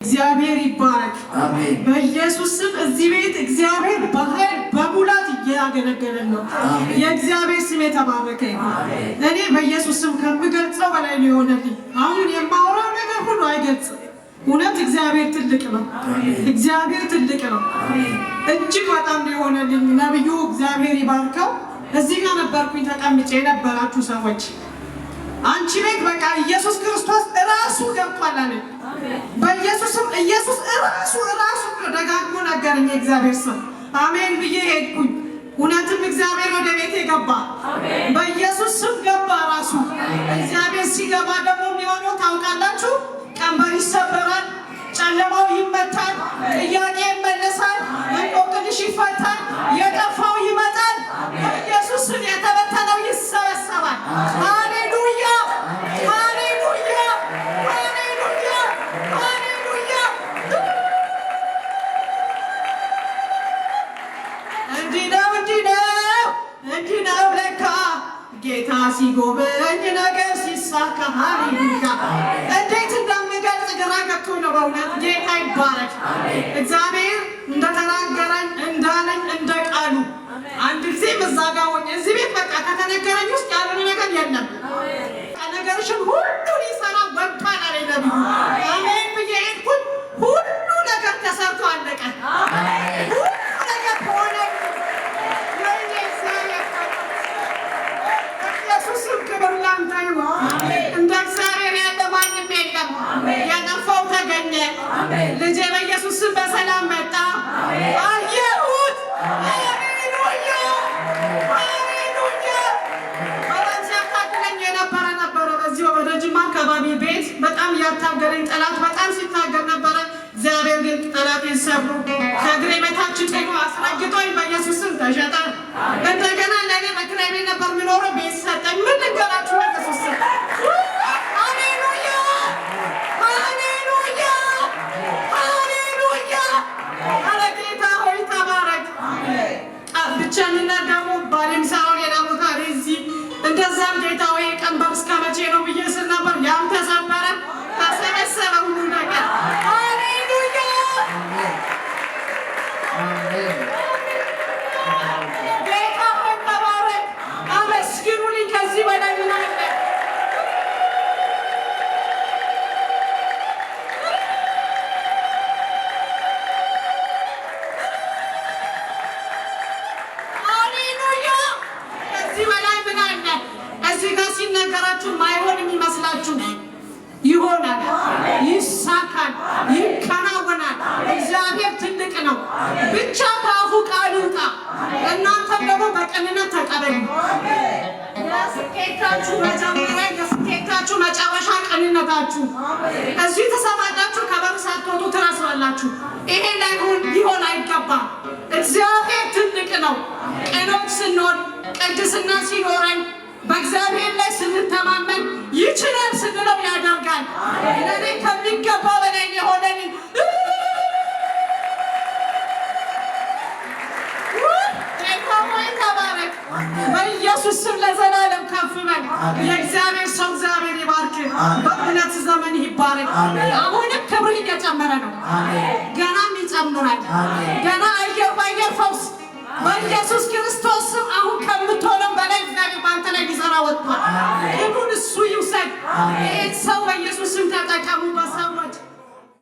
እግዚአብሔር ይባረክ አሜን በኢየሱስ ስም እዚህ ቤት እግዚአብሔር በኃይል በሙላት ያገለገለን ነው የእግዚአብሔር ስም የተባረከ አሜን እኔ በኢየሱስ ስም ከምገልጸው በላይ ነው የሆነልኝ አሁን የማወራው ነገር ሁሉ አይገልጽም እውነት እግዚአብሔር ትልቅ ነው እግዚአብሔር ትልቅ ነው እጅግ በጣም ነው የሆነልኝ ነብዩ እግዚአብሔር ይባርከው እዚህ ጋር ነበርኩኝ ተቀምጬ የነበራችሁ ሰዎች አንቺ ቤት በቃ ኢየሱስ ክርስቶስ ራሱ ገብቷል አለ በኢየሱስም ኢየሱስ ራሱ ደጋግሞ ነገረኝ እግዚአብሔር ስም አሜን ብዬ ሄድኩኝ እውነትም እግዚአብሔር ወደ ቤቴ ገባ አሜን በኢየሱስ ስም ገባ ራሱ እግዚአብሔር ሲገባ ደግሞ የሚሆነው ታውቃላችሁ ቀንበር ይሰበራል ጨለማው ይመታል ጥያቄ ይመለሳል እንቆቅልሽ ይፈታል የጠፋው ይመጣል በኢየሱስ ስም የተበተነው ይሰበሰባል ሃሌሉያ ሃሌሉያ ሃሌሉያ ሃሌሉያ እንዲነው ለካ ጌታ ሲጎበኝ ነገር ሲሳካ ሃሌሉያ እንዴት እንደምገልጽ ግራ ገብቶኝ ነው በእውነት ጌታ ይባረክ እግዚአብሔር እንደተናገረኝ እንዳለኝ እንደ ቃሉ አንድ ጊዜ መዛጋ ሆኜ እዚህ ቤት በቃ ከተነገረኝ ውስጥ ያለ ነገር የለም ነገርሽን ሁሉ ሊሰራ ወጥቷል አለኝ ነብዩ አሜን ብዬ ሄድኩኝ ሁሉ ነገር ተሰርቶ አለቀ አሜን ሁሉ ነገር ሆነ ኢየሱስ ክብር ላንተ ይሁን እንደ እግዚአብሔር ያለ ማንም የለም የጠፋው ተገኘ ልጄ በኢየሱስ ስም በሰላም መጣ አየሁት ሃሌሉያ ሃሌሉያ ባላንስ ያታገለኝ የነበረ በዚህ ወደ ጅማ አካባቢ ቤት በጣም ያታገለኝ ጠላት በጣም ሲታገል ነበረ እግዚአብሔር ግን ጠላቴን ሰብሮ ከእግሬ በታች ጥሎ አስረግጦኝ በኢየሱስ ስም ተሸጠ እንደገና ለእኔ በክራይ ቤት ነበር የምኖረው ቤት ሰጠኝ ምን ልንገራችሁ በኢየሱስ ስም ሃሌሉያ ሃሌሉያ ሃሌሉያ አለ ጌታ ሆይ ተባረክ ብቻዬን ደግሞ ባሌም ሳይሆን ሌላ ቦታ እዚህ እንደዛም ጌታ ሆይ ቀንበር እስከ መቼ ነው ብዬ ስል ነበር ያም ተሰበረ ተሰበሰበ ሁሉ ነገር ጌታ ሆይ ተባረክ አመስግኑልኝ ከዚህ በላይ ምን አለ ሃሌሉያ ከዚህ በላይ ምን አለ እዚህ ጋር ሲነገራችሁ ማይሆን የሚመስላችሁ ይሆናል ይሳካል ይከናወናል እግዚአብሔር ትልቅ ነው ብቻ ታፉ ቃል ይውጣ እናንተም ደግሞ በቅንነት ተቀበሉ የስኬታችሁ መጀመሪያ የስኬታችሁ መጨረሻ ቅንነታችሁ እዚህ ተሰማዳችሁ ከበር ሳትወጡ ትረሳላችሁ ይሄ ሊሆን አይገባም እግዚአብሔር ትልቅ ነው ቅኖች ስንሆን ቅድስና ሲኖረን በእግዚአብሔር ላይ ስንተማመን ይችላል ስንለው ያደርጋል ለኔ ከሚገባ በላይ የሆነልኝ ተባረክ በኢየሱስ ስም ለዘላለም ከፍ በል የእግዚአብሔር ሰው እግዚአብሔር ይባርክ በእውነት ዘመን ይባረክ አሁንም ክብር እየጨመረ ነው ገናም ይጨምራል ገና አየር ባየር ፈውስ በኢየሱስ ክርስቶስ ስም አሁን ከምትሆነው በላይ እግዚአብሔር ባንተ ላይ ሊሰራ ወጥቷል ክብሩን እሱ ይውሰድ ይህ ሰው በኢየሱስ ስም ተጠቀሙ በሰዎች